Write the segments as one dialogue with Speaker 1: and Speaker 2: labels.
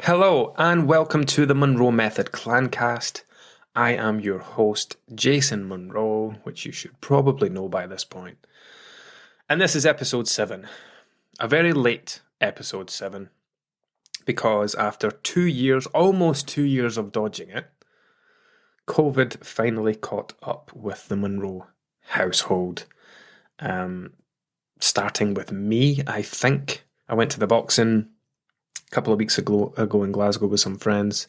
Speaker 1: Hello and welcome to the Monroe Method Clancast. I am your host, Jason Monroe, which you should probably know by this point. And this is episode 7, a very late episode 7, because after 2 years, almost 2 years of dodging it, COVID finally caught up with the Monroe household. Starting with me, I think. I went to the boxing couple of weeks ago in Glasgow with some friends,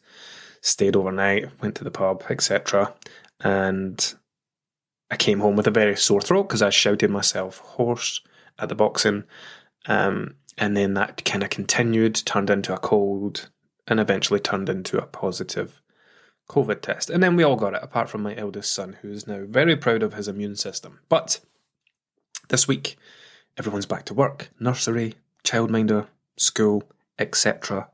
Speaker 1: stayed overnight, went to the pub, etc. And I came home with a very sore throat because I shouted myself hoarse at the boxing. And then that kind of continued, turned into a cold, and eventually turned into a positive COVID test. And then we all got it, apart from my eldest son, who is now very proud of his immune system. But this week, everyone's back to work, nursery, childminder, school, etc.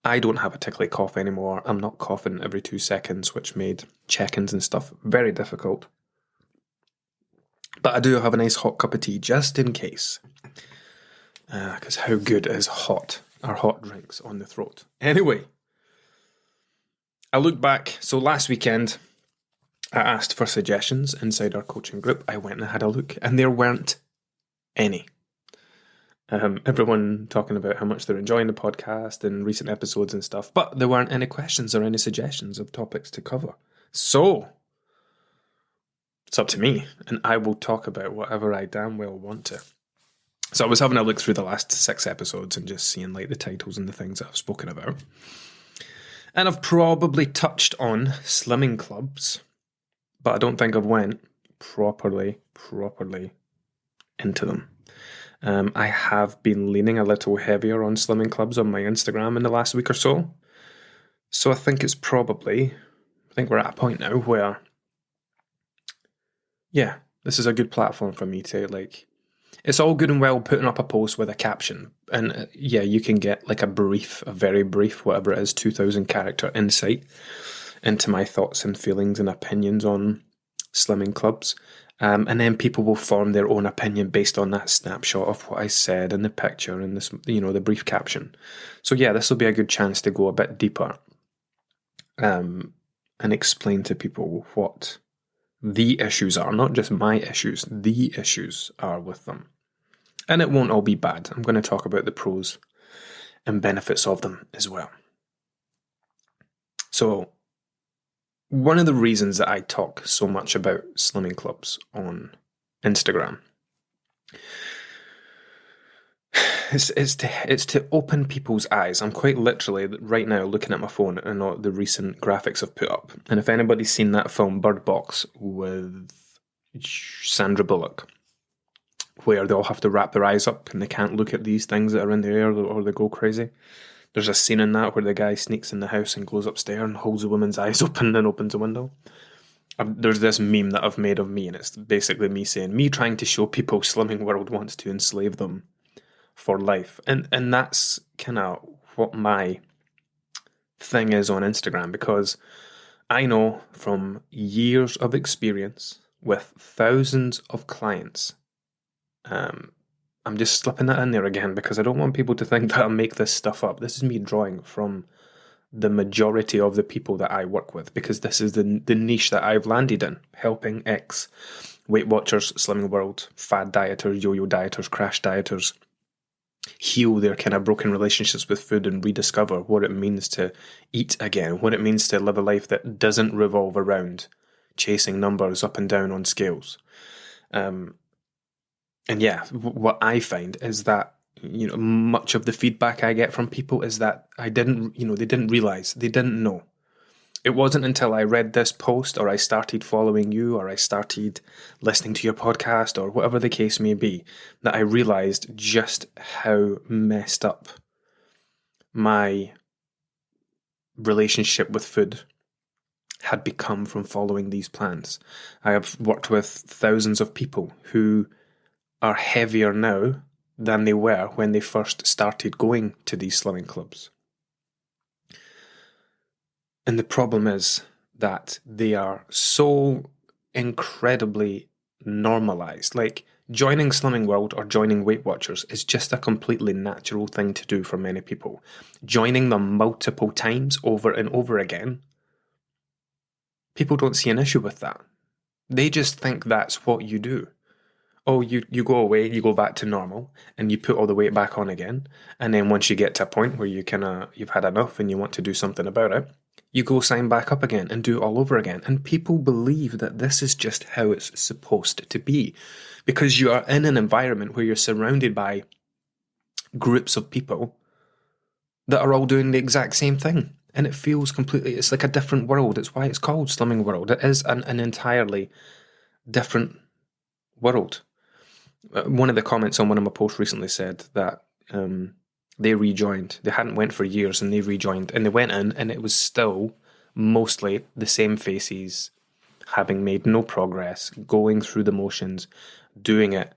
Speaker 1: I don't have a tickly cough anymore. I'm not coughing every 2 seconds, which made check-ins and stuff very difficult. But I do have a nice hot cup of tea just in case. Because how good is hot drinks on the throat? Anyway, I look back. So last weekend, I asked for suggestions inside our coaching group. I went and had a look, and there weren't any. Everyone talking about how much they're enjoying the podcast and recent episodes and stuff, but there weren't any questions or any suggestions of topics to cover. So, it's up to me, and I will talk about whatever I damn well want to. So I was having a look through the last 6 episodes and just seeing like the titles and the things that I've spoken about. And I've probably touched on slimming clubs, but I don't think I've went properly into them. I have been leaning a little heavier on slimming clubs on my Instagram in the last week or so. So I think we're at a point now where, yeah, this is a good platform for me to, it's all good and well putting up a post with a caption. And you can get like a very brief, whatever it is, 2,000 character insight into my thoughts and feelings and opinions on slimming clubs. And then people will form their own opinion based on that snapshot of what I said in the picture and this, the brief caption. So yeah, this will be a good chance to go a bit deeper and explain to people what the issues are, not just my issues, the issues are with them. And it won't all be bad. I'm going to talk about the pros and benefits of them as well. So, one of the reasons that I talk so much about slimming clubs on Instagram is to open people's eyes. I'm quite literally right now looking at my phone and all the recent graphics I've put up. And if anybody's seen that film Bird Box with Sandra Bullock, where they all have to wrap their eyes up and they can't look at these things that are in the air or they go crazy. There's a scene in that where the guy sneaks in the house and goes upstairs and holds a woman's eyes open and opens a window. There's this meme that I've made of me, and it's basically me saying, me trying to show people Slimming World wants to enslave them for life. And that's kind of what my thing is on Instagram, because I know from years of experience with thousands of clients, I'm just slipping that in there again because I don't want people to think that I make this stuff up. This is me drawing from the majority of the people that I work with, because this is the niche that I've landed in, helping Weight Watchers, Slimming World, fad dieters, yo-yo dieters, crash dieters heal their kind of broken relationships with food and rediscover what it means to eat again, what it means to live a life that doesn't revolve around chasing numbers up and down on scales. And yeah, what I find is that, much of the feedback I get from people is that they didn't realize, they didn't know. It wasn't until I read this post or I started following you or I started listening to your podcast or whatever the case may be that I realized just how messed up my relationship with food had become from following these plans. I have worked with thousands of people who are heavier now than they were when they first started going to these slimming clubs. And the problem is that they are so incredibly normalized. Like, Joining Slimming World or joining Weight Watchers is just a completely natural thing to do for many people. Joining them multiple times over and over again, people don't see an issue with that. They just think that's what you do. Oh, you go away, you go back to normal, and you put all the weight back on again. And then once you get to a point where you've had enough and you want to do something about it, you go sign back up again and do it all over again. And people believe that this is just how it's supposed to be, because you are in an environment where you're surrounded by groups of people that are all doing the exact same thing. And it feels it's like a different world. It's why it's called Slimming World. It is an entirely different world. One of the comments on one of my posts recently said that they rejoined. They hadn't went for years and they rejoined. And they went in and it was still mostly the same faces, having made no progress, going through the motions, doing it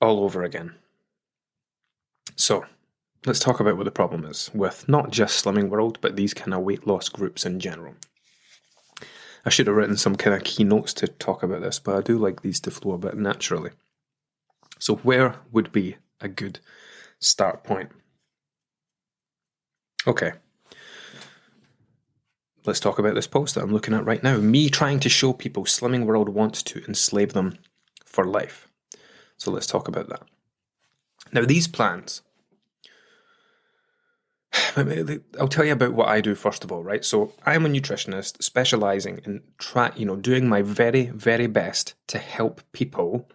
Speaker 1: all over again. So let's talk about what the problem is with not just Slimming World, but these kind of weight loss groups in general. I should have written some kind of keynotes to talk about this, but I do like these to flow a bit naturally. So where would be a good start point? Okay. Let's talk about this post that I'm looking at right now. Me trying to show people Slimming World wants to enslave them for life. So let's talk about that. Now, these plans, I'll tell you about what I do first of all, right? So I'm a nutritionist specializing in doing my very, very best to help people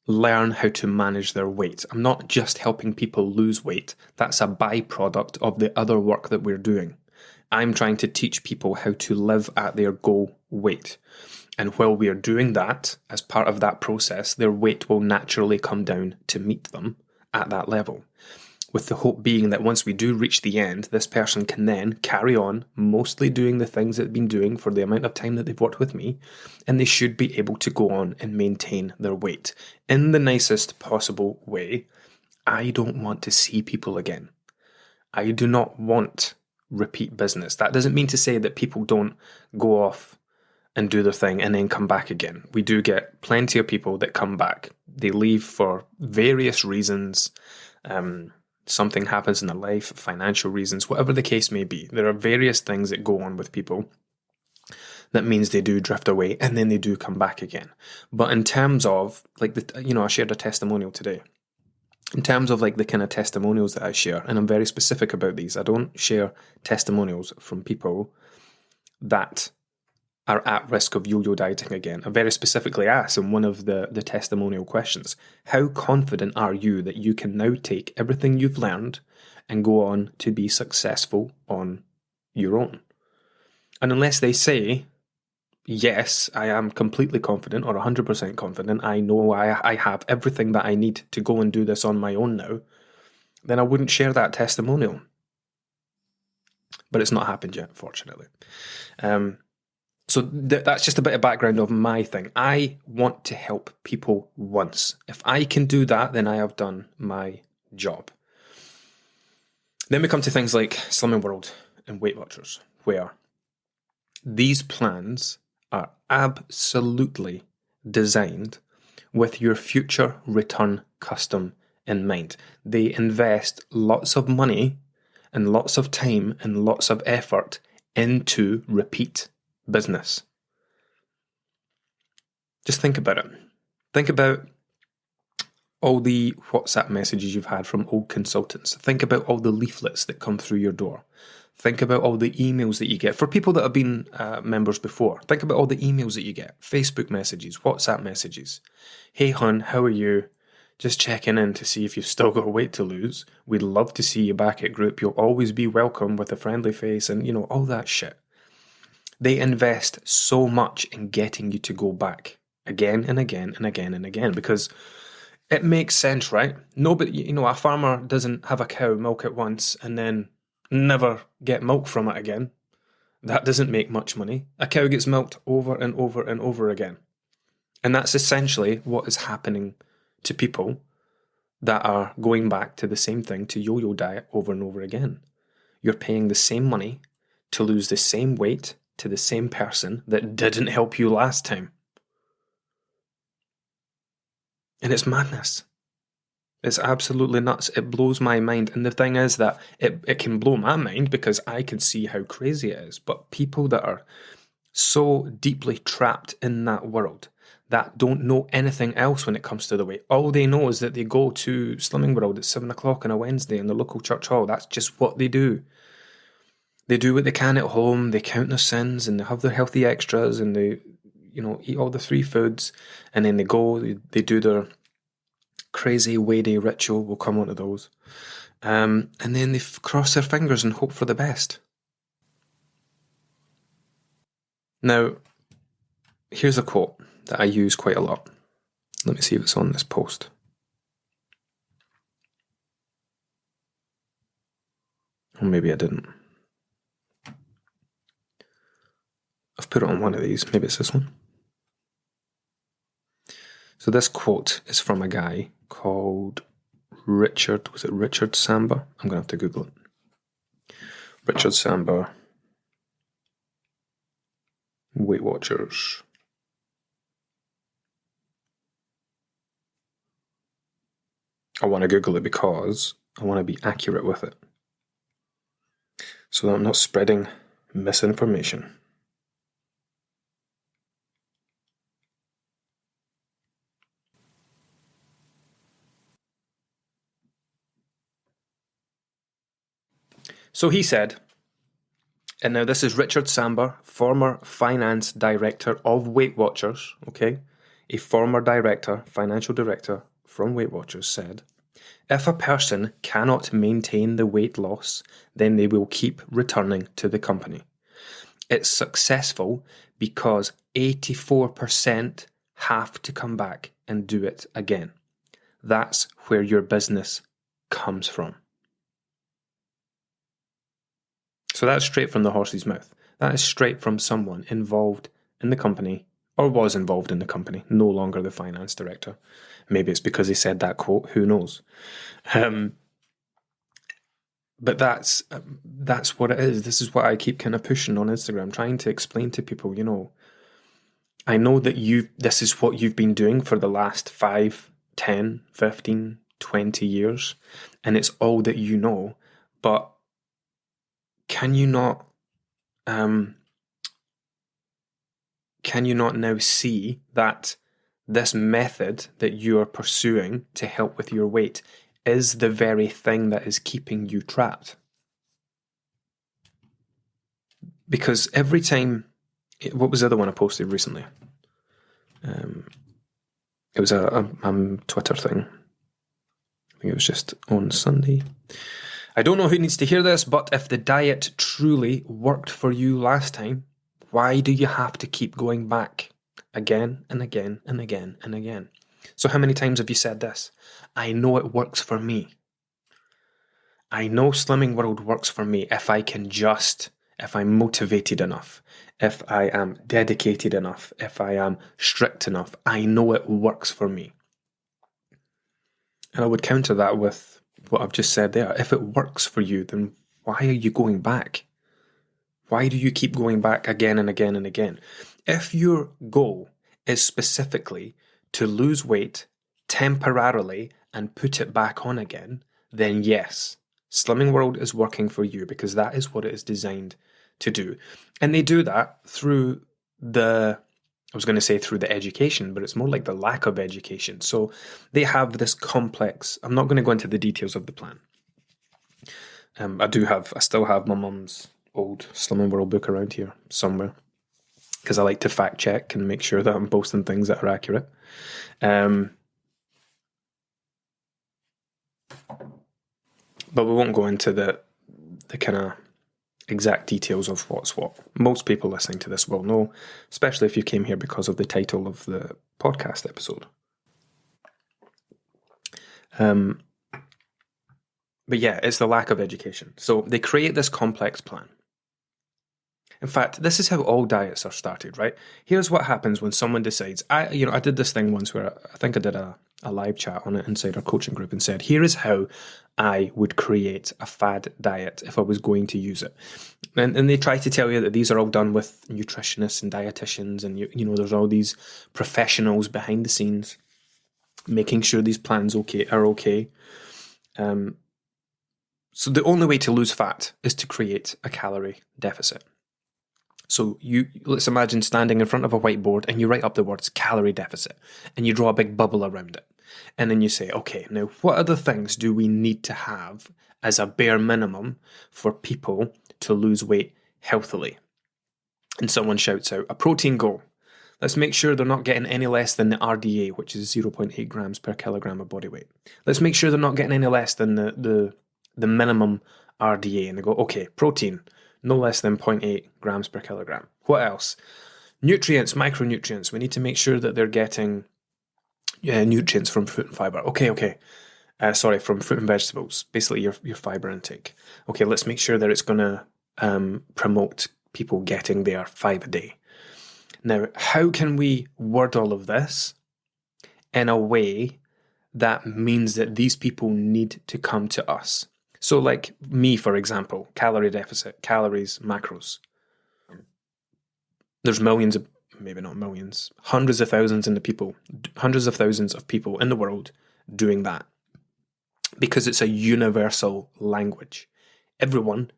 Speaker 1: learn how to manage their weight. I'm not just helping people lose weight. That's a byproduct of the other work that we're doing. I'm trying to teach people how to live at their goal weight. And while we are doing that, as part of that process, their weight will naturally come down to meet them at that level. With the hope being that once we do reach the end, this person can then carry on mostly doing the things that they've been doing for the amount of time that they've worked with me, and they should be able to go on and maintain their weight in the nicest possible way. I don't want to see people again. I do not want repeat business. That doesn't mean to say that people don't go off and do their thing and then come back again. We do get plenty of people that come back. They leave for various reasons. Something happens in their life, financial reasons, whatever the case may be. There are various things that go on with people that means they do drift away and then they do come back again. But in terms of, I shared a testimonial today. In terms of the kind of testimonials that I share, and I'm very specific about these, I don't share testimonials from people that are at risk of yo-yo dieting again. I very specifically asked in one of the testimonial questions, how confident are you that you can now take everything you've learned and go on to be successful on your own? And unless they say, yes, I am completely confident or 100% confident, I know I have everything that I need to go and do this on my own now, then I wouldn't share that testimonial. But it's not happened yet, fortunately. So that's just a bit of background of my thing. I want to help people once. If I can do that, then I have done my job. Then we come to things like Slimming World and Weight Watchers, where these plans are absolutely designed with your future return custom in mind. They invest lots of money and lots of time and lots of effort into repeat business. Just think about it. Think about all the WhatsApp messages you've had from old consultants. Think about all the leaflets that come through your door. Think about all the emails that you get. For people that have been members before, think about all the emails that you get. Facebook messages, WhatsApp messages. Hey hun, how are you? Just checking in to see if you've still got weight to lose. We'd love to see you back at group. You'll always be welcome with a friendly face and, all that shit. They invest so much in getting you to go back again and again and again and again because it makes sense, right? Nobody, a farmer doesn't have a cow, milk it once, and then never get milk from it again. That doesn't make much money. A cow gets milked over and over and over again. And that's essentially what is happening to people that are going back to the same thing, to yo-yo diet over and over again. You're paying the same money to lose the same weight to the same person that didn't help you last time. And it's madness. It's absolutely nuts. It blows my mind. And the thing is that it can blow my mind because I can see how crazy it is. But people that are so deeply trapped in that world that don't know anything else when it comes to the weight. All they know is that they go to Slimming World at 7 o'clock on a Wednesday in the local church hall. That's just what they do. They do what they can at home. They count their sins and they have their healthy extras and they, eat all the 3 foods. And then they go, they do their crazy weigh day ritual. We'll come on to those. And then they cross their fingers and hope for the best. Now, here's a quote that I use quite a lot. Let me see if it's on this post. Or maybe I didn't. I've put it on one of these. Maybe it's this one. So this quote is from a guy called Richard. Was it Richard Samba? I'm going to have to Google it. Richard Samba. Weight Watchers. I want to Google it because I want to be accurate with it, so that I'm not spreading misinformation. So he said, and now this is Richard Samba, former finance director of Weight Watchers, okay? A former director, financial director from Weight Watchers said, if a person cannot maintain the weight loss, then they will keep returning to the company. It's successful because 84% have to come back and do it again. That's where your business comes from. So that's straight from the horse's mouth. That is straight from someone involved in the company, or was involved in the company, no longer the finance director. Maybe it's because he said that quote, who knows? But that's what it is. This is what I keep kind of pushing on Instagram, trying to explain to people, I know that this is what you've been doing for the last 5, 10, 15, 20 years, and it's all that you know, but can you not now see that this method that you are pursuing to help with your weight is the very thing that is keeping you trapped? Because every time, what was the other one I posted recently? It was a Twitter thing. I think it was just on Sunday. I don't know who needs to hear this, but if the diet truly worked for you last time, why do you have to keep going back again and again and again and again? So how many times have you said this? I know it works for me. I know Slimming World works for me if I'm motivated enough, if I am dedicated enough, if I am strict enough. I know it works for me. And I would counter that with what I've just said there. If it works for you, then why are you going back? Why do you keep going back again and again and again? If your goal is specifically to lose weight temporarily and put it back on again, then yes, Slimming World is working for you because that is what it is designed to do. And they do that through the education, but it's more like the lack of education. So they have this complex, I'm not going to go into the details of the plan. I still have my mum's old Slimming World book around here somewhere because I like to fact check and make sure that I'm posting things that are accurate. But we won't go into the kind of exact details of what's what. Most people listening to this will know, especially if you came here because of the title of the podcast episode. But yeah, it's the lack of education. So they create this complex plan. In fact, this is how all diets are started, right? Here's what happens when someone decides, I did this thing once where I think I did a live chat on it inside our coaching group and said, here is how I would create a fad diet if I was going to use it. And they try to tell you that these are all done with nutritionists and dietitians and, there's all these professionals behind the scenes. making sure these plans are okay. So the only way to lose fat is to create a calorie deficit. So let's imagine standing in front of a whiteboard and you write up the words calorie deficit and you draw a big bubble around it. And then you say, okay, now what other things do we need to have as a bare minimum for people to lose weight healthily? And someone shouts out, a protein goal. Let's make sure they're not getting any less than the RDA, which is 0.8 grams per kilogram of body weight. Let's make sure they're not getting any less than the minimum RDA. And they go, okay, protein, no less than 0.8 grams per kilogram. What else? Nutrients, micronutrients. We need to make sure that they're getting nutrients from fruit and fiber. Okay. From fruit and vegetables. Basically, your fiber intake. Okay, let's make sure that it's going to promote people getting their 5 a day. Now, how can we word all of this in a way that means that these people need to come to us? So like me, for example, calorie deficit, calories, macros. There's millions of, maybe not millions, hundreds of thousands of people in the world doing that because it's a universal language. Everyone,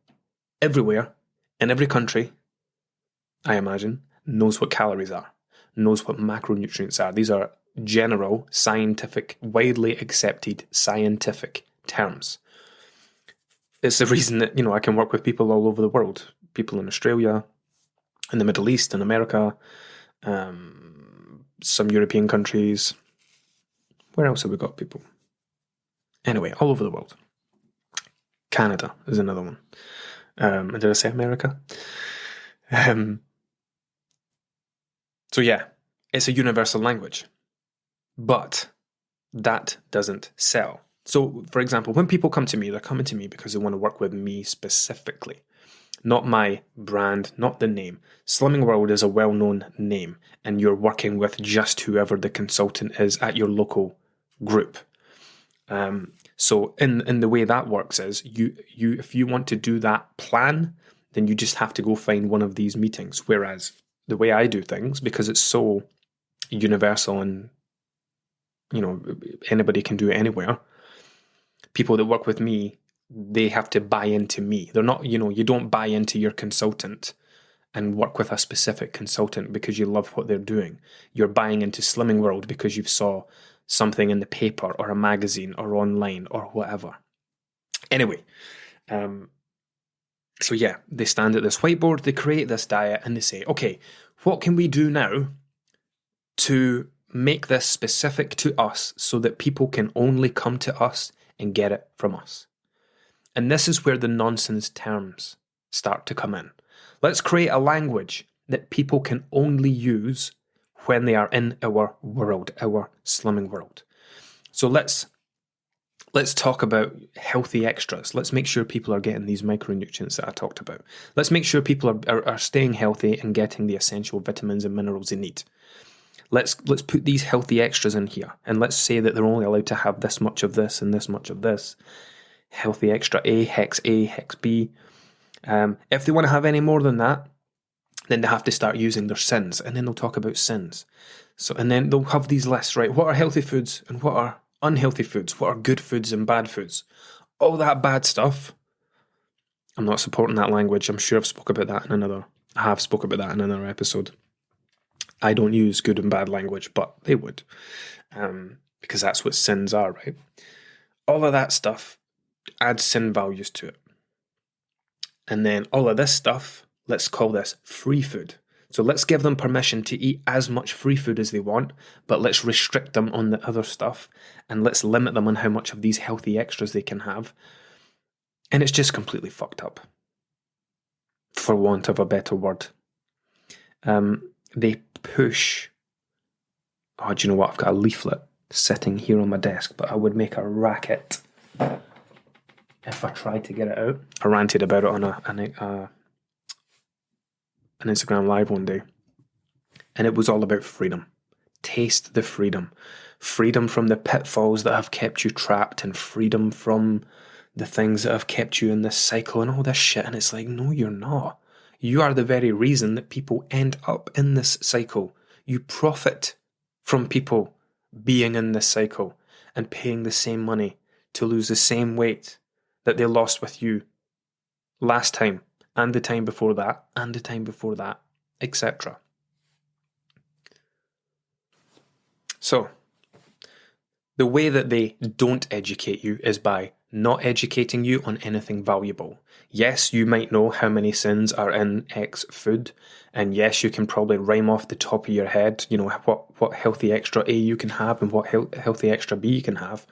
Speaker 1: everywhere, in every country, I imagine, knows what calories are, knows what macronutrients are. These are general, scientific, widely accepted scientific terms. It's the reason that, I can work with people all over the world. People in Australia, in the Middle East, in America, some European countries. Where else have we got people? Anyway, all over the world. Canada is another one. Did I say America? So yeah, it's a universal language, but that doesn't sell. So, for example, when people come to me, they're coming to me because they want to work with me specifically, not my brand, not the name. Slimming World is a well-known name, and you're working with just whoever the consultant is at your local group. So in the way that works is you if you want to do that plan, then you just have to go find one of these meetings. Whereas the way I do things, because it's so universal and anybody can do it anywhere, people that work with me, they have to buy into me. They're not, you don't buy into your consultant and work with a specific consultant because you love what they're doing. You're buying into Slimming World because you saw something in the paper or a magazine or online or whatever. Anyway, so yeah, they stand at this whiteboard, they create this diet, and they say, okay, what can we do now to make this specific to us so that people can only come to us and get it from us? And this is where the nonsense terms start to come in. Let's create a language that people can only use when they are in our world, our slimming world. So let's talk about healthy extras. Let's make sure people are getting these micronutrients that I talked about. Let's make sure people are staying healthy and getting the essential vitamins and minerals they need. Let's put these healthy extras in here, and let's say that they're only allowed to have this much of this and this much of this. Healthy extra A, Hex B. If they want to have any more than that, then they have to start using their sins, and then they'll talk about sins. So, and then they'll have these lists, right? What are healthy foods and what are unhealthy foods? What are good foods and bad foods? All that bad stuff. I'm not supporting that language. I'm sure I have spoke about that in another episode. I don't use good and bad language, but they would, because that's what sins are, right? All of that stuff adds sin values to it. And then all of this stuff, let's call this free food. So let's give them permission to eat as much free food as they want, but let's restrict them on the other stuff, and let's limit them on how much of these healthy extras they can have. And it's just completely fucked up, for want of a better word. They push... Oh, do you know what? I've got a leaflet sitting here on my desk, but I would make a racket if I tried to get it out. I ranted about it on an Instagram Live one day, and it was all about freedom. Taste the freedom. Freedom from the pitfalls that have kept you trapped, and freedom from the things that have kept you in this cycle and all this shit. And it's like, no, you're not. You are the very reason that people end up in this cycle. You profit from people being in this cycle and paying the same money to lose the same weight that they lost with you last time, and the time before that, and the time before that, etc. So, the way that they don't educate you is by not educating you on anything valuable. Yes, you might know how many sins are in X food, and yes, you can probably rhyme off the top of your head, what healthy extra A you can have and what healthy extra B you can have.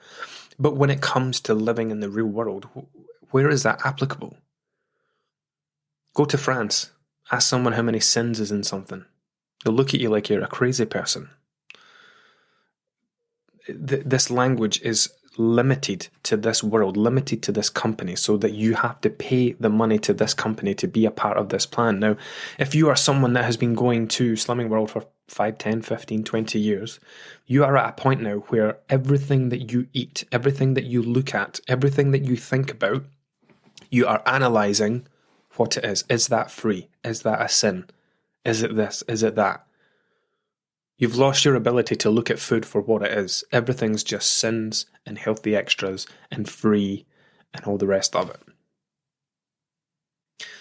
Speaker 1: But when it comes to living in the real world, where is that applicable? Go to France, ask someone how many sins is in something. They'll look at you like you're a crazy person. This language is limited to this world, limited to this company, so that you have to pay the money to this company to be a part of this plan. Now, if you are someone that has been going to Slimming World for 5, 10, 15, 20 years, you are at a point now where everything that you eat, everything that you look at, everything that you think about, you are analysing what it is. Is that free? Is that a sin? Is it this? Is it that? You've lost your ability to look at food for what it is. Everything's just sins and healthy extras and free and all the rest of it.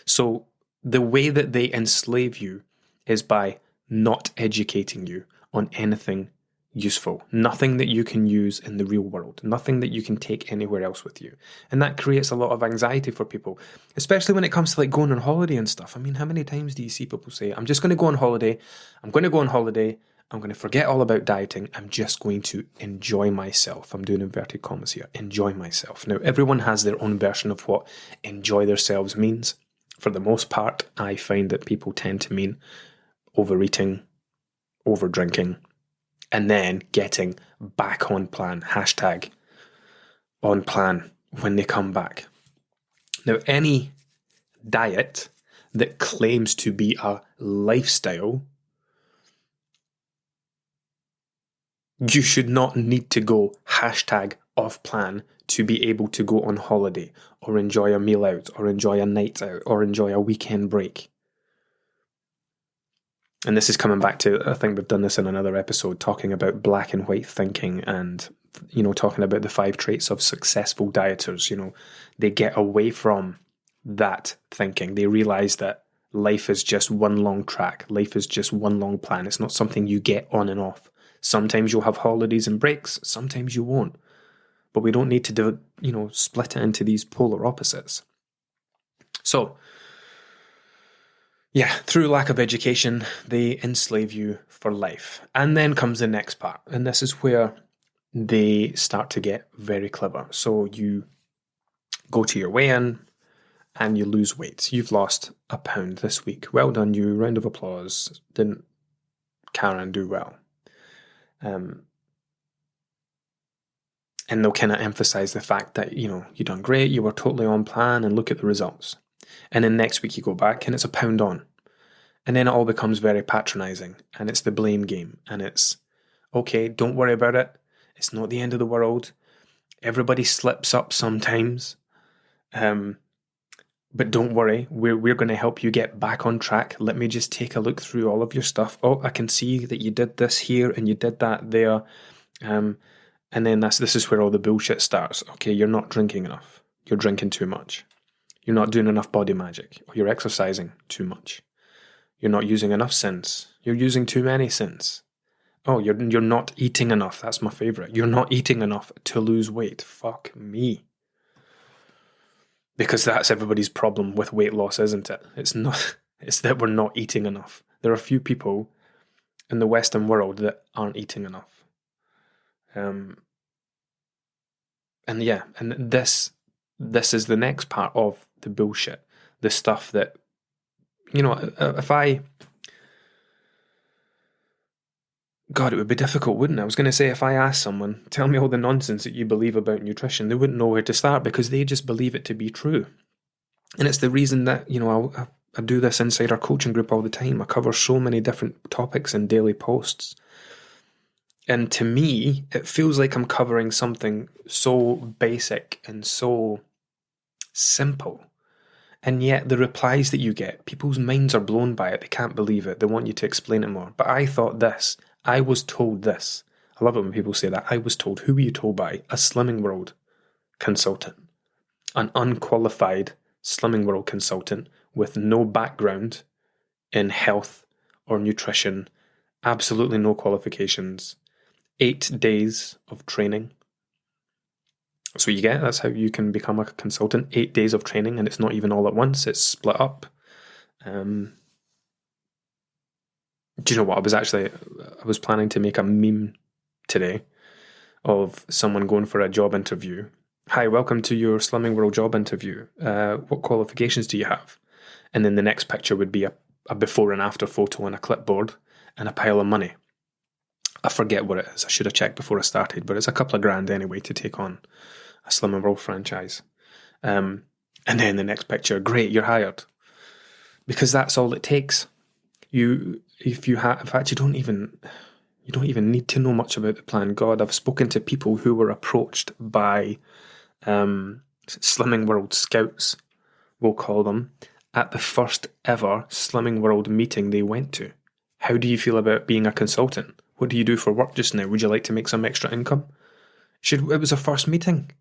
Speaker 1: So the way that they enslave you is by not educating you on anything useful. Nothing that you can use in the real world. Nothing that you can take anywhere else with you. And that creates a lot of anxiety for people, especially when it comes to like going on holiday and stuff. I mean, how many times do you see people say, I'm just going to go on holiday. I'm going to go on holiday. I'm going to forget all about dieting. I'm just going to enjoy myself. I'm doing inverted commas here. Enjoy myself. Now, everyone has their own version of what enjoy themselves means. For the most part, I find that people tend to mean overeating, over drinking, and then getting back on plan. Hashtag on plan when they come back. Now, any diet that claims to be a lifestyle, you should not need to go hashtag off plan to be able to go on holiday or enjoy a meal out or enjoy a night out or enjoy a weekend break. And this is coming back to, I think we've done this in another episode, talking about black and white thinking and, talking about the 5 traits of successful dieters. They get away from that thinking. They realize that life is just one long track. Life is just one long plan. It's not something you get on and off. Sometimes you'll have holidays and breaks. Sometimes you won't. But we don't need to split it into these polar opposites. So, yeah, through lack of education, they enslave you for life. And then comes the next part. And this is where they start to get very clever. So you go to your weigh-in and you lose weight. You've lost a pound this week. Well done you. Round of applause. Didn't Karen do well? And they'll kind of emphasize the fact that, you've done great, you were totally on plan, and look at the results. And then next week you go back and it's a pound on. And then it all becomes very patronizing, and it's the blame game. And it's, okay, don't worry about it. It's not the end of the world. Everybody slips up sometimes. But don't worry, we're going to help you get back on track. Let me just take a look through all of your stuff. Oh, I can see that you did this here and you did that there. And then this is where all the bullshit starts. Okay, you're not drinking enough. You're drinking too much. You're not doing enough body magic. Or you're exercising too much. You're not using enough sins. You're using too many sins. Oh, you're not eating enough. That's my favorite. You're not eating enough to lose weight. Fuck me. Because that's everybody's problem with weight loss, isn't it? It's not. It's that we're not eating enough. There are a few people in the Western world that aren't eating enough. And this is the next part of the bullshit. The stuff that, God, it would be difficult, wouldn't it? I was going to say, if I asked someone, tell me all the nonsense that you believe about nutrition, they wouldn't know where to start because they just believe it to be true. And it's the reason that, I do this inside our coaching group all the time. I cover so many different topics in daily posts. And to me, it feels like I'm covering something so basic and so simple. And yet the replies that you get, people's minds are blown by it. They can't believe it. They want you to explain it more. But I thought this. I was told this. I love it when people say that. I was told. Who were you told by? A Slimming World consultant. An unqualified Slimming World consultant with no background in health or nutrition, absolutely no qualifications. 8 days of training. So you get, that's how you can become a consultant. 8 days of training, and it's not even all at once, it's split up. Do you know what? I was planning to make a meme today of someone going for a job interview. Hi, welcome to your Slimming World job interview. What qualifications do you have? And then the next picture would be a before and after photo on a clipboard and a pile of money. I forget what it is. I should have checked before I started, but it's a couple of grand anyway to take on a Slimming World franchise. And then the next picture, great, you're hired. Because that's all it takes. In fact, you don't even need to know much about the plan. God, I've spoken to people who were approached by Slimming World scouts, we'll call them, at the first ever Slimming World meeting they went to. How do you feel about being a consultant? What do you do for work just now? Would you like to make some extra income? It was a first meeting.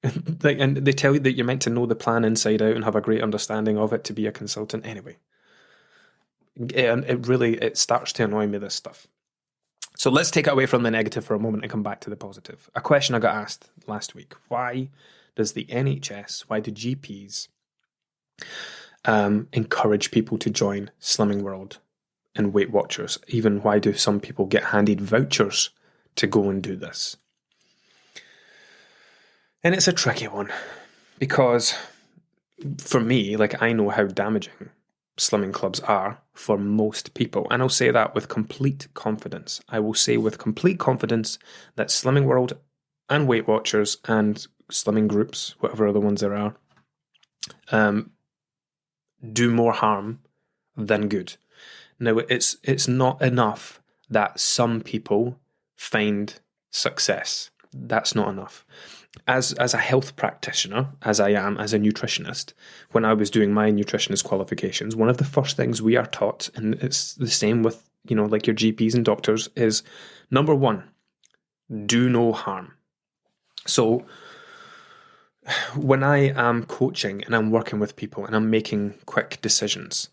Speaker 1: And they tell you that you're meant to know the plan inside out and have a great understanding of it to be a consultant. Anyway, it starts to annoy me, this stuff. So let's take it away from the negative for a moment and come back to the positive. A question I got asked last week. Why does the NHS, why do GPs encourage people to join Slimming World and Weight Watchers? Even why do some people get handed vouchers to go and do this? And it's a tricky one because for me, I know how damaging slimming clubs are for most people. And I'll say that with complete confidence. I will say with complete confidence that Slimming World and Weight Watchers and slimming groups, whatever other ones there are, do more harm than good. Now, it's not enough that some people find success. That's not enough. As a health practitioner, as I am, as a nutritionist, when I was doing my nutritionist qualifications, one of the first things we are taught, and it's the same with, your GPs and doctors, is number one, do no harm. So when I am coaching and I'm working with people and I'm making quick decisions,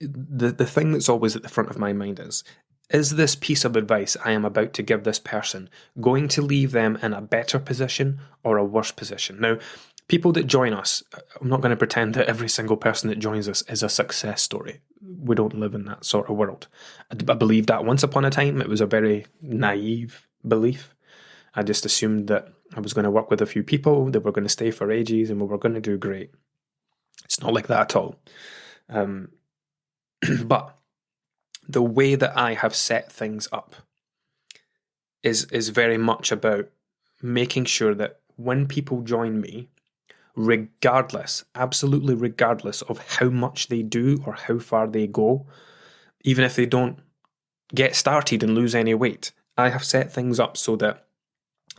Speaker 1: the thing that's always at the front of my mind is this piece of advice I am about to give this person going to leave them in a better position or a worse position? Now, people that join us, I'm not going to pretend that every single person that joins us is a success story. We don't live in that sort of world. I believed that once upon a time. It was a very naive belief. I just assumed that I was going to work with a few people, that were going to stay for ages, and we were going to do great. It's not like that at all. But the way that I have set things up is very much about making sure that when people join me, absolutely regardless of how much they do or how far they go, even if they don't get started and lose any weight, I have set things up so that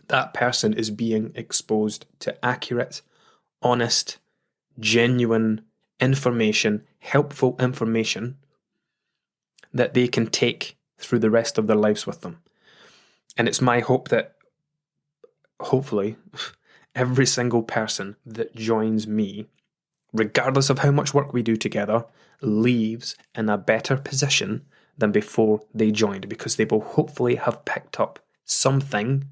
Speaker 1: that person is being exposed to accurate, honest, genuine information, helpful information that they can take through the rest of their lives with them. And it's my hope that, hopefully, every single person that joins me, regardless of how much work we do together, leaves in a better position than before they joined, because they will hopefully have picked up something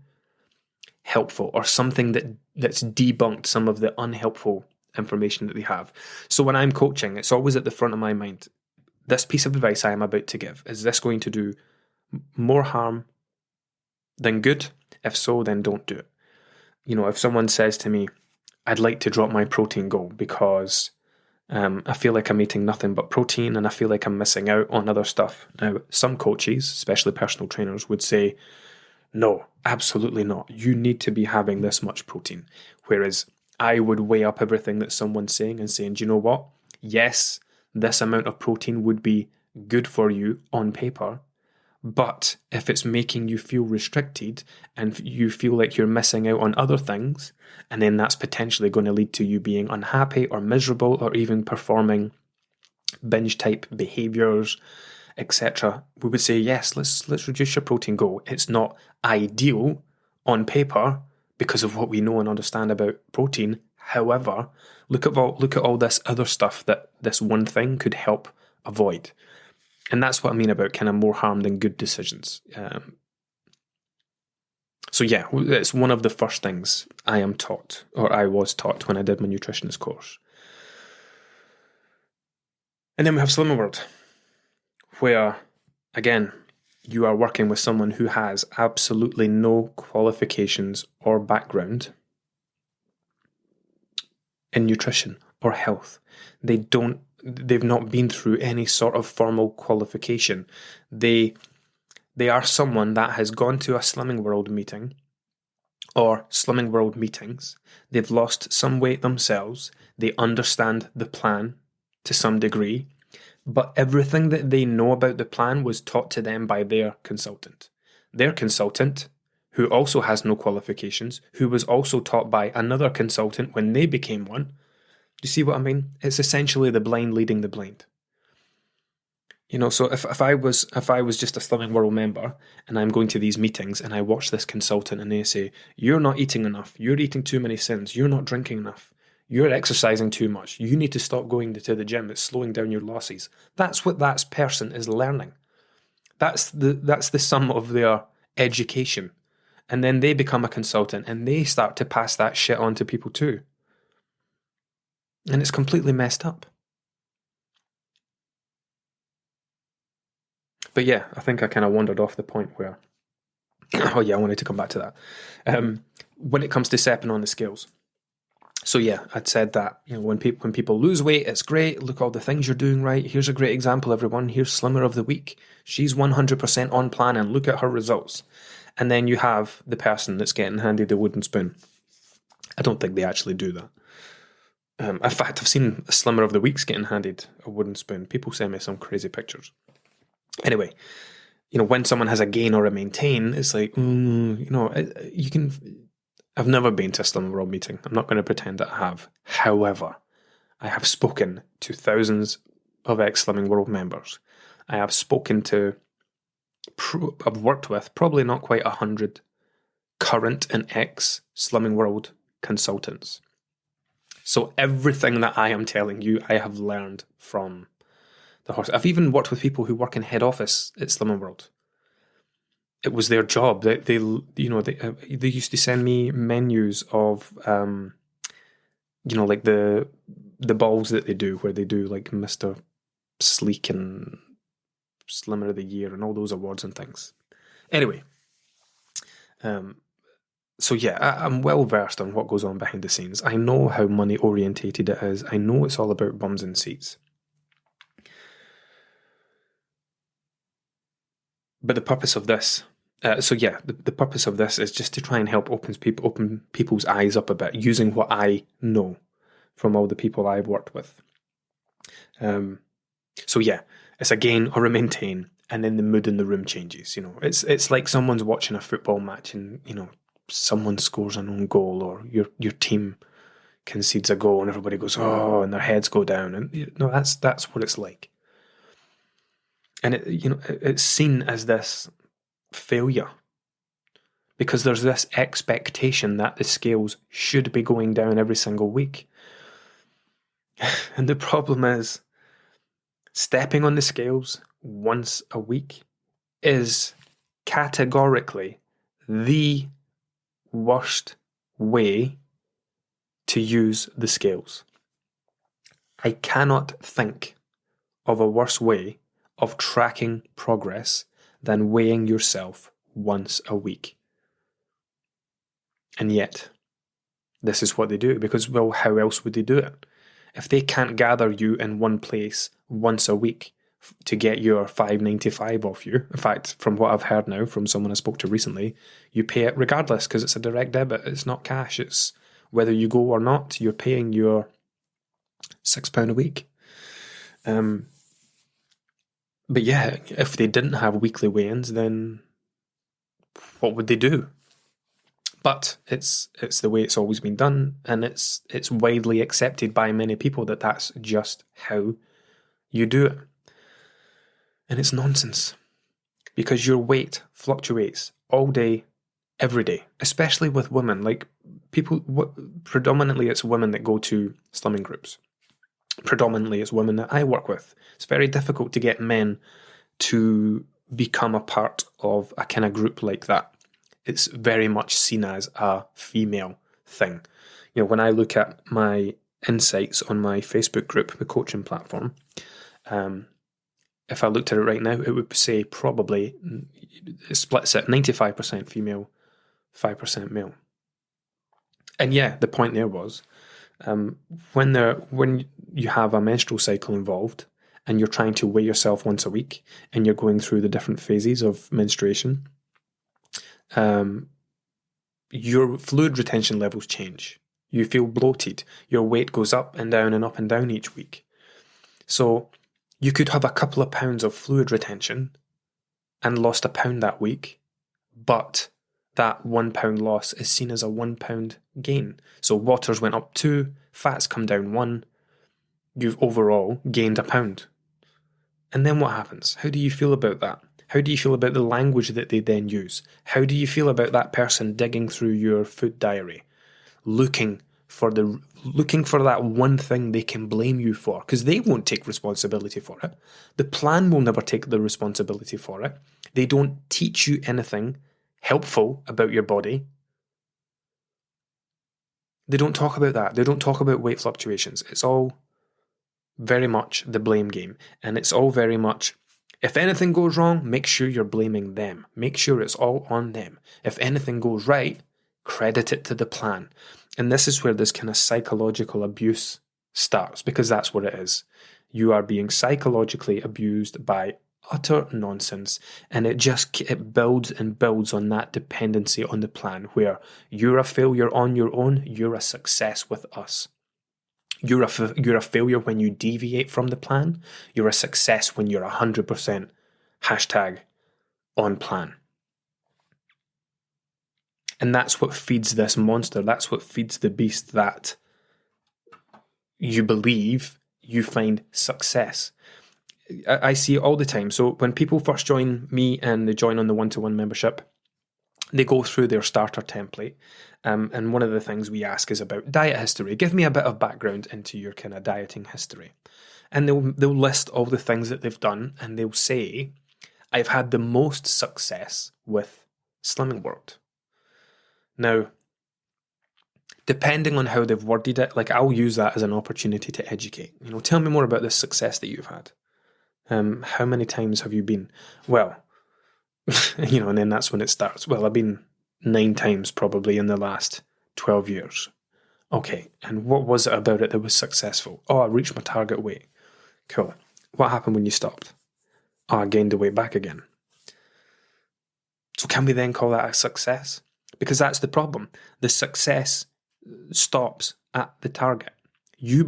Speaker 1: helpful or something that's debunked some of the unhelpful information that they have. So when I'm coaching, it's always at the front of my mind. This piece of advice I am about to give, is this going to do more harm than good? If so, then don't do it. If someone says to me, I'd like to drop my protein goal because I feel like I'm eating nothing but protein and I feel like I'm missing out on other stuff. Now, some coaches, especially personal trainers, would say, no, absolutely not. You need to be having this much protein. Whereas I would weigh up everything that someone's saying and saying, do you know what? Yes, this amount of protein would be good for you on paper, but if it's making you feel restricted and you feel like you're missing out on other things, and then that's potentially going to lead to you being unhappy or miserable or even performing binge type behaviors etc., we would say, yes, let's reduce your protein goal. It's not ideal on paper because of what we know and understand about protein. However, look at all this other stuff that this one thing could help avoid. And that's what I mean about kind of more harm than good decisions. So yeah, it's one of the first things I am taught, or I was taught when I did my nutritionist course. And then we have Slimming World, where, again, you are working with someone who has absolutely no qualifications or background in nutrition or health. They've not been through any sort of formal qualification. They are someone that has gone to a Slimming World meeting or Slimming World meetings. They've lost some weight themselves. They understand the plan to some degree, but everything that they know about the plan was taught to them by their consultant. Their consultant, who also has no qualifications, who was also taught by another consultant when they became one. Do you see what I mean? It's essentially the blind leading the blind. So if I was just a Slimming World member and I'm going to these meetings and I watch this consultant and they say, you're not eating enough, you're eating too many sins, you're not drinking enough, you're exercising too much, you need to stop going to the gym, it's slowing down your losses. That's what that person is learning. That's the sum of their education. And then they become a consultant and they start to pass that shit on to people too. And it's completely messed up. But yeah, I think I kind of wandered off the point where, I wanted to come back to that. When it comes to stepping on the scales. So yeah, I'd said that, when people lose weight, it's great. Look, all the things you're doing right. Here's a great example, everyone. Here's Slimmer of the Week. She's 100% on plan and look at her results. And then you have the person that's getting handed the wooden spoon. I don't think they actually do that. In fact, I've seen a Slimmer of the Weeks getting handed a wooden spoon. People send me some crazy pictures. Anyway, when someone has a gain or a maintain, it's like, you can... I've never been to a Slimming World meeting. I'm not going to pretend that I have. However, I have spoken to thousands of ex-Slimming World members. I have spoken to... I've worked with probably not quite 100 current and ex-Slimming World consultants. So everything that I am telling you, I have learned from the horse. I've even worked with people who work in head office at Slimming World. It was their job. They used to send me menus of, like the balls that they do, where they do like Mr. Sleek and Slimmer of the Year and all those awards and things. Anyway, so yeah, I'm well versed on what goes on behind the scenes. I know how money orientated it is. I know it's all about bums and seats. But the purpose of this, the purpose of this is just to try and help open people's eyes up a bit, using what I know from all the people I've worked with. So yeah, it's a gain or a maintain, and then the mood in the room changes. It's like someone's watching a football match, and someone scores an own goal, or your team concedes a goal, and everybody goes, oh, and their heads go down, and that's what it's like. And it's seen as this failure because there's this expectation that the scales should be going down every single week. And the problem is, stepping on the scales once a week is categorically the worst way to use the scales. I cannot think of a worse way of tracking progress than weighing yourself once a week. And yet, this is what they do, because, well, how else would they do it? If they can't gather you in one place once a week to get your $5.95 off you, in fact, from what I've heard now from someone I spoke to recently, you pay it regardless because it's a direct debit, it's not cash, it's whether you go or not, you're paying your £6 a week. But yeah, if they didn't have weekly weigh-ins, then what would they do? But it's the way it's always been done, and it's widely accepted by many people that that's just how you do it. And it's nonsense, because your weight fluctuates all day, every day, especially with women. Like predominantly it's women that go to slimming groups. Predominantly it's women that I work with. It's very difficult to get men to become a part of a kind of group like that. It's very much seen as a female thing. When I look at my insights on my Facebook group, the coaching platform, if I looked at it right now, it would say probably it splits it 95% female, 5% male. And yeah, the point there was when you have a menstrual cycle involved and you're trying to weigh yourself once a week and you're going through the different phases of menstruation, your fluid retention levels change. You feel bloated. Your weight goes up and down each week. So you could have a couple of pounds of fluid retention and lost a pound that week, but that 1 pound loss is seen as a 1 pound gain. So waters went up 2, fats come down 1, you've overall gained a pound. And then what happens? How do you feel about that? How do you feel about the language that they then use? How do you feel about that person digging through your food diary, looking for that one thing they can blame you for? Because they won't take responsibility for it. The plan will never take the responsibility for it. They don't teach you anything helpful about your body. They don't talk about that. They don't talk about weight fluctuations. It's all very much the blame game. And it's all very much, if anything goes wrong, make sure you're blaming them. Make sure it's all on them. If anything goes right, credit it to the plan. And this is where this kind of psychological abuse starts, because that's what it is. You are being psychologically abused by utter nonsense, and it builds and builds on that dependency on the plan, where you're a failure on your own, you're a success with us. You're a failure when you deviate from the plan. You're a success when you're 100% #on plan. And that's what feeds this monster. That's what feeds the beast that you believe you find success. I see it all the time. So when people first join me and they join on the one-to-one membership, they go through their starter template. And one of the things we ask is about diet history. Give me a bit of background into your kind of dieting history. And they'll list all the things that they've done, and they'll say, I've had the most success with Slimming World. Now, depending on how they've worded it, like I'll use that as an opportunity to educate. Tell me more about this success that you've had. How many times have you been? Well, and then that's when it starts. Well, I've been 9 times probably in the last 12 years. Okay, and what was it about it that was successful? Oh, I reached my target weight. Cool. What happened when you stopped? Oh, I gained the weight back again. So can we then call that a success? Because that's the problem. The success stops at the target. You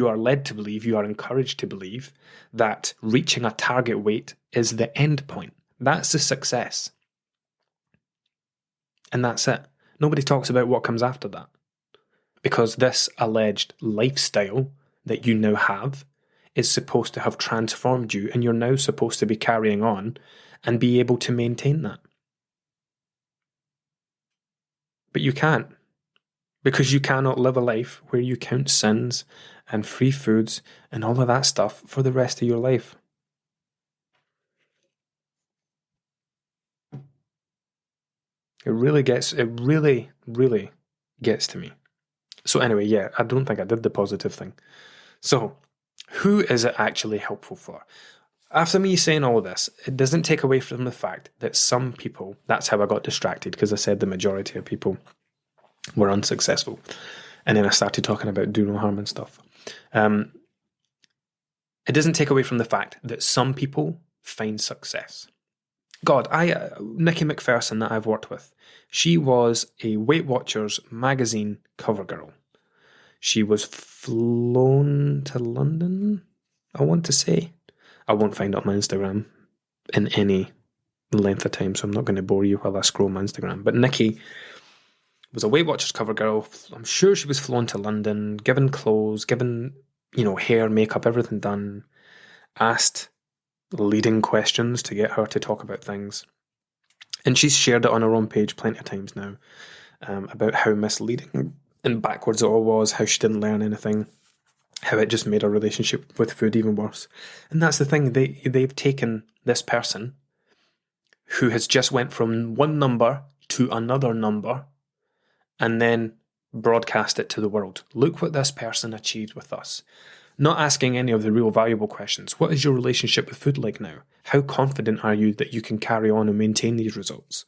Speaker 1: are led to believe, you are encouraged to believe that reaching a target weight is the end point. That's the success. And that's it. Nobody talks about what comes after that. Because this alleged lifestyle that you now have is supposed to have transformed you, and you're now supposed to be carrying on and be able to maintain that. But you can't. Because you cannot live a life where you count sins and free foods and all of that stuff for the rest of your life. It really, really gets to me. So anyway, yeah, I don't think I did the positive thing. So, who is it actually helpful for? After me saying all this, it doesn't take away from the fact that some people, that's how I got distracted, because I said the majority of people were unsuccessful. And then I started talking about do no harm and stuff. It doesn't take away from the fact that some people find success. God, Nikki McPherson that I've worked with, she was a Weight Watchers magazine cover girl. She was flown to London, I want to say. I won't find out my Instagram in any length of time, so I'm not going to bore you while I scroll my Instagram. But Nikki was a Weight Watchers cover girl. I'm sure she was flown to London, given clothes, given, hair, makeup, everything done, asked leading questions to get her to talk about things. And she's shared it on her own page plenty of times now, about how misleading and backwards it all was, how she didn't learn anything, how it just made her relationship with food even worse. And that's the thing, they've taken this person who has just went from one number to another number and then broadcast it to the world. Look what this person achieved with us. Not asking any of the real valuable questions. What is your relationship with food like now? How confident are you that you can carry on and maintain these results?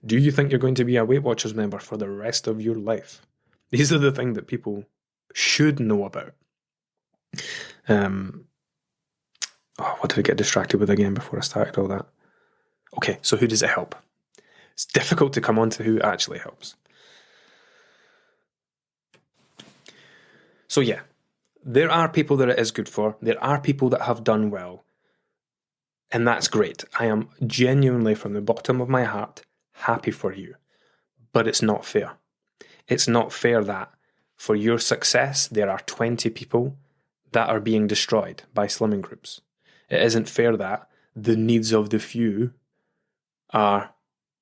Speaker 1: Do you think you're going to be a Weight Watchers member for the rest of your life? These are the things that people should know about. What did I get distracted with again before I started all that? Okay, so who does it help? It's difficult to come on to who actually helps. So yeah, there are people that it is good for. There are people that have done well. And that's great. I am genuinely, from the bottom of my heart, happy for you. But it's not fair. It's not fair that for your success, there are 20 people that are being destroyed by slimming groups. It isn't fair that the needs of the few are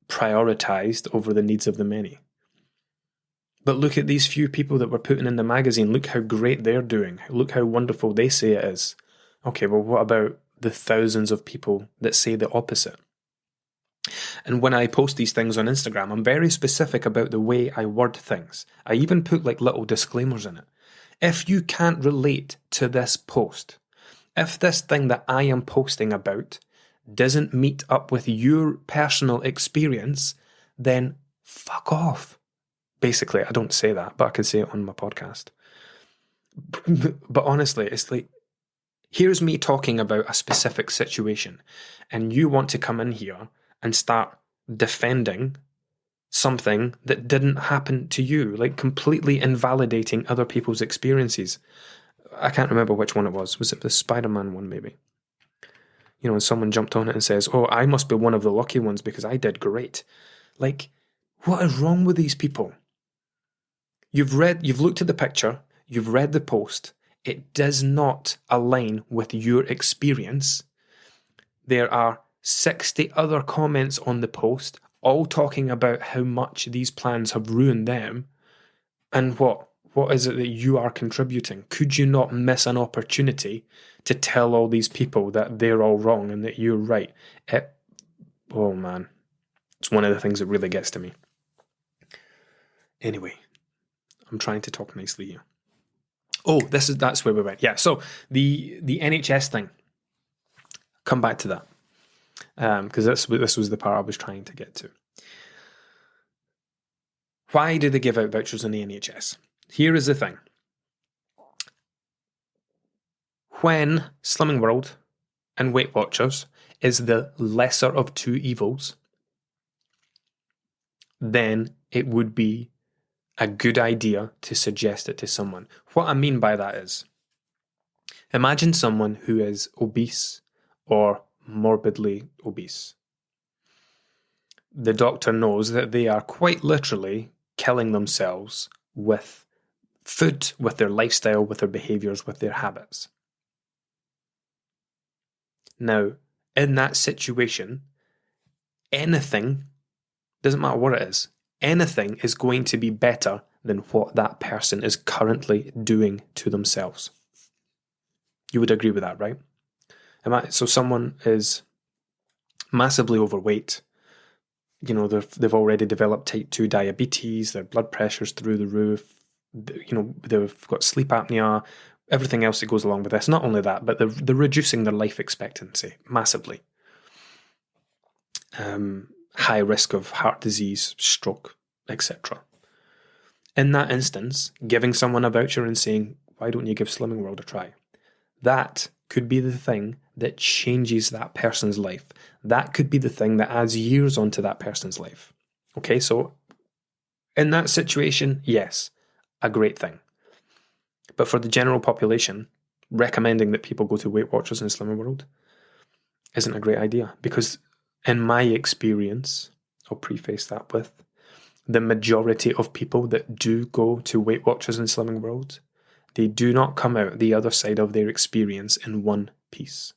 Speaker 1: prioritized over the needs of the many. But look at these few people that we're putting in the magazine. Look how great they're doing. Look how wonderful they say it is. Okay, well, what about the thousands of people that say the opposite? And when I post these things on Instagram, I'm very specific about the way I word things. I even put like little disclaimers in it. If you can't relate to this post, if this thing that I am posting about doesn't meet up with your personal experience, then fuck off. Basically, I don't say that, but I could say it on my podcast. But honestly, it's like, here's me talking about a specific situation, and you want to come in here and start defending something that didn't happen to you, like completely invalidating other people's experiences. I can't remember which one it was. Was it the Spider-Man one, maybe? You know, and someone jumped on it and says, oh, I must be one of the lucky ones because I did great. Like, what is wrong with these people? You've looked at the picture, you've read the post, it does not align with your experience. There are 60 other comments on the post, all talking about how much these plans have ruined them. And what is it that you are contributing? Could you not miss an opportunity to tell all these people that they're all wrong and that you're right? Oh man, it's one of the things that really gets to me. Anyway, I'm trying to talk nicely here. Oh, that's where we went. Yeah, so the NHS thing. Come back to that. Because this was the part I was trying to get to. Why do they give out vouchers in the NHS? Here is the thing. When Slimming World and Weight Watchers is the lesser of two evils, then it would be a good idea to suggest it to someone. What I mean by that is, imagine someone who is obese or morbidly obese. The doctor knows that they are quite literally killing themselves with food, with their lifestyle, with their behaviours, with their habits. Now, in that situation, anything, doesn't matter what it is, anything is going to be better than what that person is currently doing to themselves. You would agree with that, right? So someone is massively overweight. You know, they've already developed type 2 diabetes, their blood pressure's through the roof, you know, they've got sleep apnea, everything else that goes along with this. Not only that, but they're reducing their life expectancy massively. High risk of heart disease, stroke, etc. In that instance, giving someone a voucher and saying, why don't you give Slimming World a try? That could be the thing that changes that person's life. That could be the thing that adds years onto that person's life. Okay, so in that situation, yes, a great thing. But for the general population, recommending that people go to Weight Watchers and Slimming World isn't a great idea, because in my experience, I'll preface that with, the majority of people that do go to Weight Watchers and Slimming World, they do not come out the other side of their experience in one piece.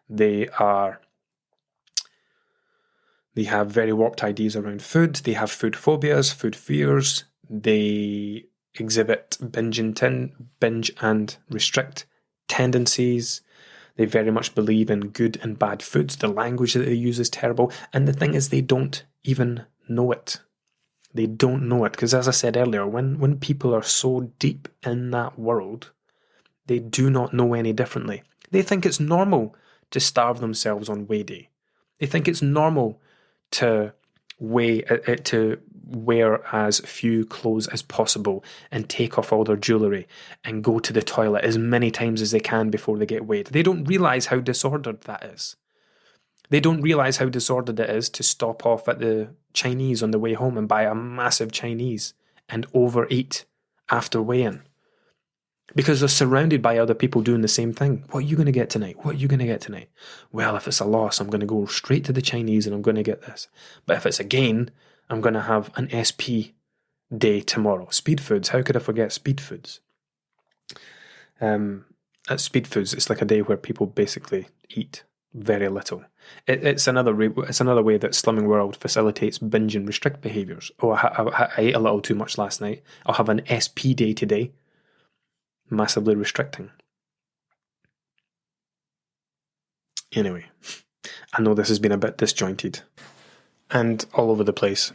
Speaker 1: They have very warped ideas around food. They have food phobias, food fears. They exhibit binge and restrict tendencies. They very much believe in good and bad foods. The language that they use is terrible. And the thing is, they don't even know it. They don't know it. Because as I said earlier, when people are so deep in that world, they do not know any differently. They think it's normal to starve themselves on weigh day. They think it's normal to wear as few clothes as possible and take off all their jewellery and go to the toilet as many times as they can before they get weighed. They don't realise how disordered that is. They don't realise how disordered it is to stop off at the Chinese on the way home and buy a massive Chinese and overeat after weigh-in. Because they're surrounded by other people doing the same thing. What are you going to get tonight? What are you going to get tonight? Well, if it's a loss, I'm going to go straight to the Chinese and I'm going to get this. But if it's a gain, I'm going to have an SP day tomorrow. Speed foods. How could I forget speed foods? At speed foods, it's like a day where people basically eat very little. It's another way that Slimming World facilitates binge and restrict behaviours. Oh, I ate a little too much last night. I'll have an SP day today. Massively restricting. Anyway, I know this has been a bit disjointed and all over the place,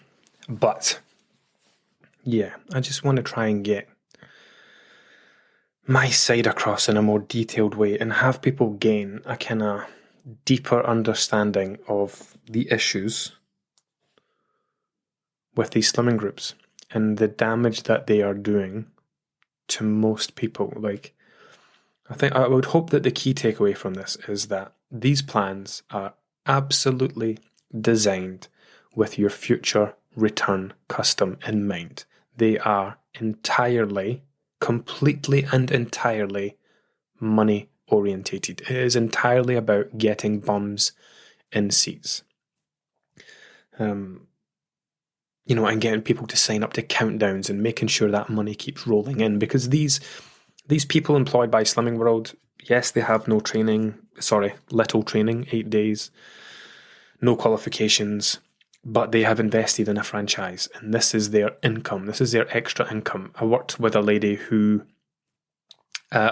Speaker 1: but yeah, I just want to try and get my side across in a more detailed way and have people gain a kind of deeper understanding of the issues with these slimming groups and the damage that they are doing to most people. Like, I would hope that the key takeaway from this is that these plans are absolutely designed with your future return custom in mind. They are completely and entirely money orientated. It is entirely about getting bums in seats. And getting people to sign up to countdowns and making sure that money keeps rolling in, because these people employed by Slimming World, yes, they have little training, 8 days, no qualifications, but they have invested in a franchise, and this is their income. This is their extra income. I worked with a lady who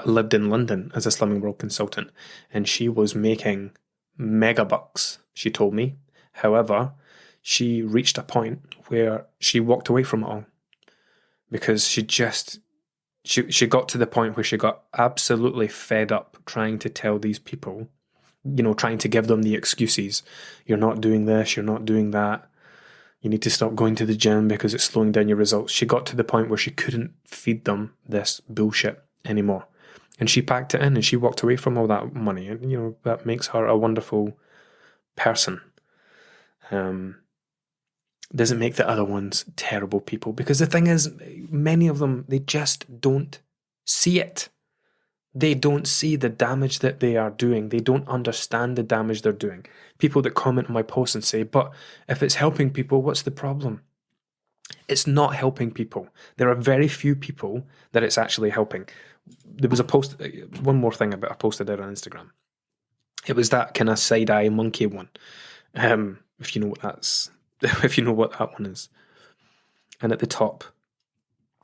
Speaker 1: lived in London as a Slimming World consultant, and she was making mega bucks, she told me. However, she reached a point where she walked away from it all because she got to the point where she got absolutely fed up trying to tell these people, trying to give them the excuses. You're not doing this, you're not doing that. You need to stop going to the gym because it's slowing down your results. She got to the point where she couldn't feed them this bullshit anymore. And she packed it in and she walked away from all that money. And, that makes her a wonderful person. Doesn't make the other ones terrible people, because the thing is, many of them, they just don't see it. They don't see the damage that they are doing. They don't understand the damage they're doing. People that comment on my posts and say, but if it's helping people, what's the problem? It's not helping people. There are very few people that it's actually helping. There was a post, one more thing about a post I did on Instagram. It was that kind of side-eye monkey one. If you know what that one is. And at the top,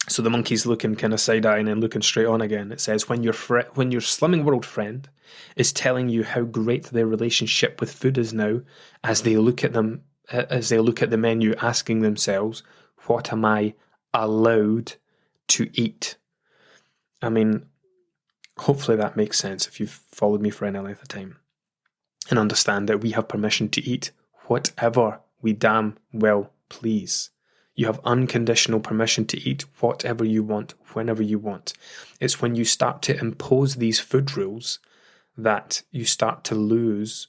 Speaker 1: so the monkey's looking kind of side-eye and then looking straight on again. It says, when your Slimming World friend is telling you how great their relationship with food is now, as they look at the menu, asking themselves, what am I allowed to eat? I mean, hopefully that makes sense if you've followed me for any length of time and understand that we have permission to eat whatever we damn well please. You have unconditional permission to eat whatever you want, whenever you want. It's when you start to impose these food rules that you start to lose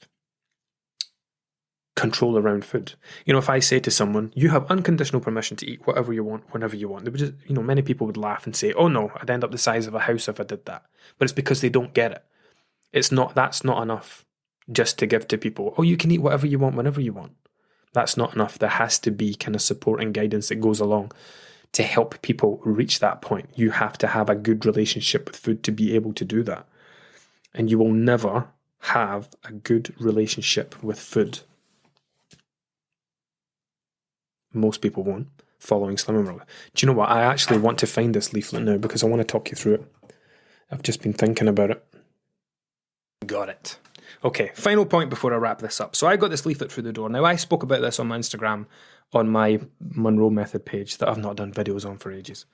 Speaker 1: control around food. If I say to someone, you have unconditional permission to eat whatever you want, whenever you want, they would just, many people would laugh and say, oh no, I'd end up the size of a house if I did that. But it's because they don't get it. That's not enough just to give to people, oh, you can eat whatever you want, whenever you want. That's not enough. There has to be kind of support and guidance that goes along to help people reach that point. You have to have a good relationship with food to be able to do that. And you will never have a good relationship with food. Most people won't, following Slimming World. Do you know what? I actually want to find this leaflet now because I want to talk you through it. I've just been thinking about it. Got it. Okay, final point before I wrap this up. So I got this leaflet through the door. Now, I spoke about this on my Instagram, on my Monroe Method page that I've not done videos on for ages.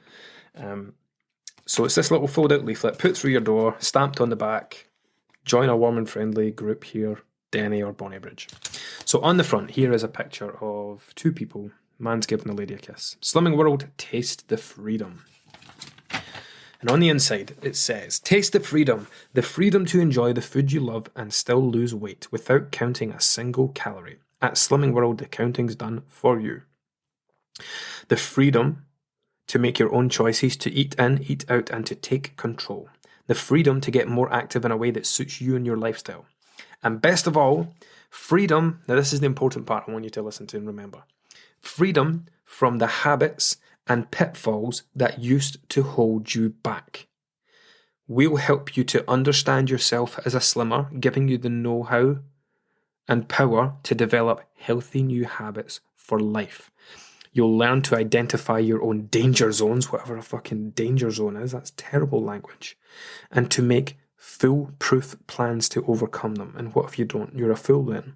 Speaker 1: So it's this little fold-out leaflet, put through your door, stamped on the back, join a warm and friendly group here, Denny or Bonnybridge. So on the front, here is a picture of two people. Man's giving the lady a kiss. Slimming World, taste the freedom. And on the inside, it says, taste the freedom to enjoy the food you love and still lose weight without counting a single calorie. At Slimming World, the counting's done for you. The freedom to make your own choices, to eat in, eat out, and to take control. The freedom to get more active in a way that suits you and your lifestyle. And best of all, freedom, now this is the important part I want you to listen to and remember. Freedom from the habits and pitfalls that used to hold you back. We'll help you to understand yourself as a slimmer, giving you the know-how and power to develop healthy new habits for life. You'll learn to identify your own danger zones, whatever a fucking danger zone is, that's terrible language, and to make foolproof plans to overcome them. And what if you don't? You're a fool then.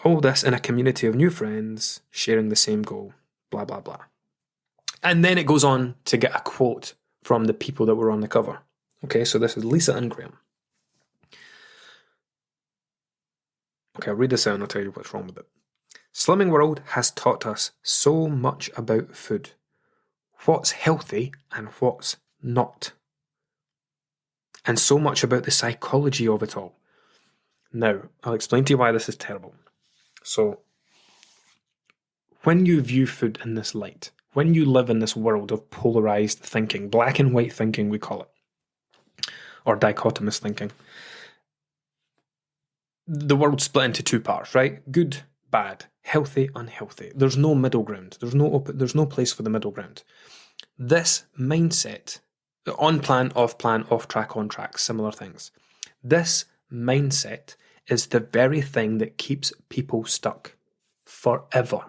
Speaker 1: All this in a community of new friends sharing the same goal. Blah, blah, blah. And then it goes on to get a quote from the people that were on the cover. Okay, so this is Lisa and Graham. Okay, I'll read this out and I'll tell you what's wrong with it. Slimming World has taught us so much about food. What's healthy and what's not. And so much about the psychology of it all. Now, I'll explain to you why this is terrible. So, when you view food in this light, when you live in this world of polarized thinking, black and white thinking we call it, or dichotomous thinking, the world's split into two parts, right? Good, bad, healthy, unhealthy. There's no middle ground. There's no place for the middle ground. This mindset, on plan, off track, on track, similar things. This mindset is the very thing that keeps people stuck forever.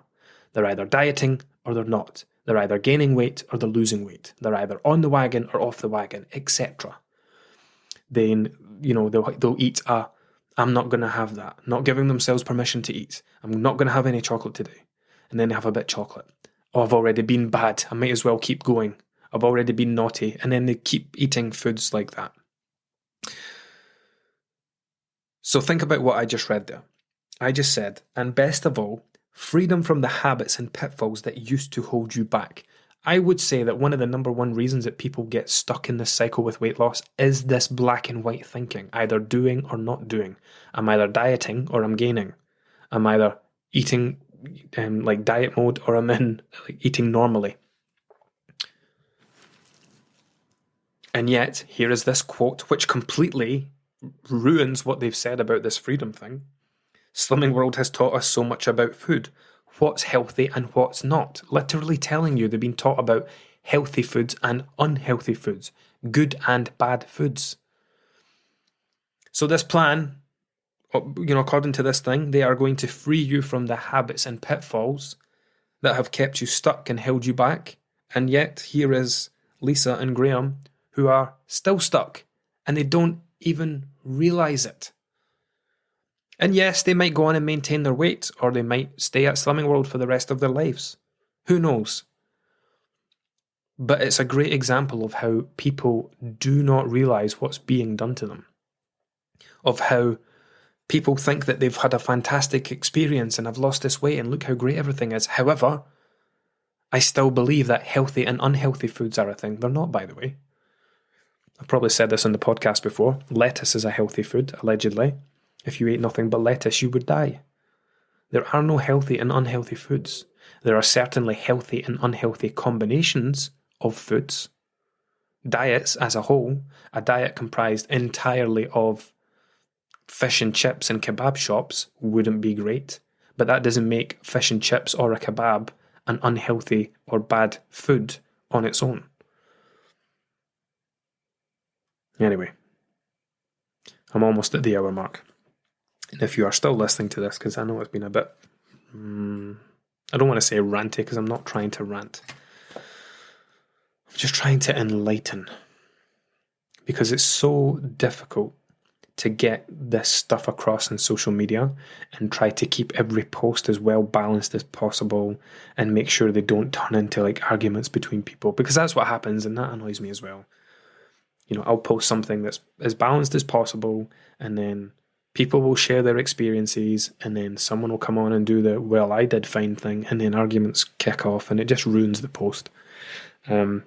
Speaker 1: They're either dieting or they're not. They're either gaining weight or they're losing weight. They're either on the wagon or off the wagon, etc. Then, they'll eat I'm not going to have that. Not giving themselves permission to eat. I'm not going to have any chocolate today. And then they have a bit of chocolate. Oh, I've already been bad. I might as well keep going. I've already been naughty. And then they keep eating foods like that. So think about what I just read there. I just said, and best of all, freedom from the habits and pitfalls that used to hold you back. I would say that one of the number one reasons that people get stuck in this cycle with weight loss is this black and white thinking, either doing or not doing. I'm either dieting or I'm gaining. I'm either eating like diet mode or I'm in eating normally. And yet, here is this quote which completely ruins what they've said about this freedom thing. Slimming World has taught us so much about food. What's healthy and what's not. Literally telling you they've been taught about healthy foods and unhealthy foods. Good and bad foods. So this plan, according to this thing, they are going to free you from the habits and pitfalls that have kept you stuck and held you back. And yet, here is Lisa and Graham, who are still stuck, and they don't even realize it. And yes, they might go on and maintain their weight, or they might stay at Slimming World for the rest of their lives. Who knows? But it's a great example of how people do not realize what's being done to them. Of how people think that they've had a fantastic experience and have lost this weight and look how great everything is. However, I still believe that healthy and unhealthy foods are a thing. They're not, by the way. I've probably said this on the podcast before. Lettuce is a healthy food, allegedly. If you ate nothing but lettuce, you would die. There are no healthy and unhealthy foods. There are certainly healthy and unhealthy combinations of foods. Diets as a whole, a diet comprised entirely of fish and chips and kebab shops wouldn't be great. But that doesn't make fish and chips or a kebab an unhealthy or bad food on its own. Anyway, I'm almost at the hour mark. And if you are still listening to this, because I know it's been a bit, I don't want to say ranty, because I'm not trying to rant. I'm just trying to enlighten. Because it's so difficult to get this stuff across in social media and try to keep every post as well balanced as possible and make sure they don't turn into like arguments between people, because that's what happens, and that annoys me as well. You know, I'll post something that's as balanced as possible, and then people will share their experiences, and then someone will come on and do the, well, I did fine thing, and then arguments kick off, and it just ruins the post. So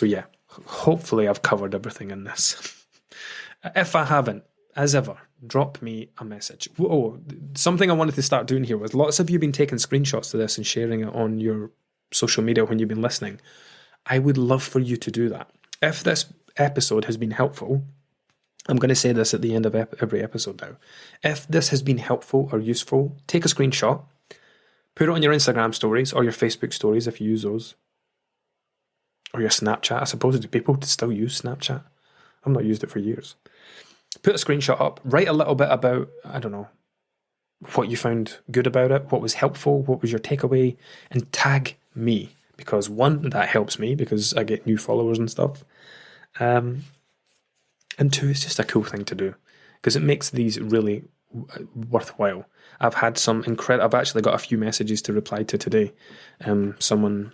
Speaker 1: yeah, hopefully I've covered everything in this. If I haven't, as ever, drop me a message. Oh, something I wanted to start doing here was, lots of you have been taking screenshots of this and sharing it on your social media when you've been listening. I would love for you to do that. If this episode has been helpful, I'm going to say this at the end of every episode now. If this has been helpful or useful, take a screenshot, put it on your Instagram stories or your Facebook stories if you use those, or your Snapchat. I suppose do people still use Snapchat? I've not used it for years. Put a screenshot up, write a little bit about, I don't know, what you found good about it, what was helpful, what was your takeaway, and tag me, because one, that helps me because I get new followers and stuff. And two, it's just a cool thing to do because it makes these really worthwhile. I've had some I've actually got a few messages to reply to today. Someone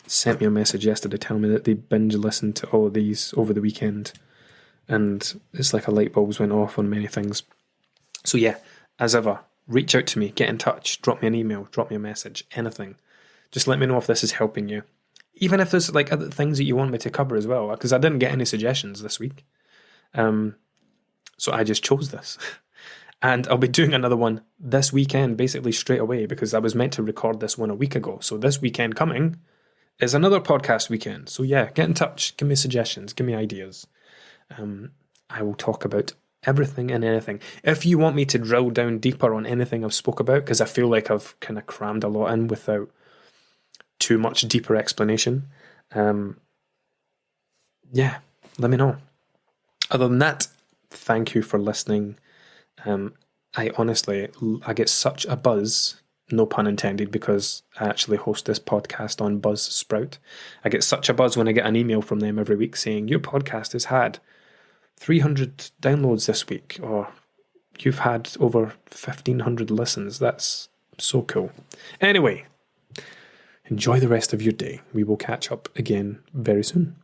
Speaker 1: sent me a message yesterday telling me that they binge listened to all of these over the weekend, and it's like a light bulbs went off on many things. So yeah, as ever, reach out to me, get in touch, drop me an email, drop me a message, anything. Just let me know if this is helping you. Even if there's like other things that you want me to cover as well, because I didn't get any suggestions this week. So I just chose this. And I'll be doing another one this weekend, basically straight away, because I was meant to record this one a week ago. So this weekend coming is another podcast weekend. So yeah, get in touch, give me suggestions, give me ideas. I will talk about everything and anything. If you want me to drill down deeper on anything I've spoke about, because I feel like I've kind of crammed a lot in without too much deeper explanation, yeah, let me know. Other than that, thank you for listening. I get such a buzz, no pun intended, because I actually host this podcast on Buzzsprout. I get such a buzz when I get an email from them every week saying, your podcast has had 300 downloads this week, or you've had over 1,500 listens. That's so cool. Anyway, enjoy the rest of your day. We will catch up again very soon.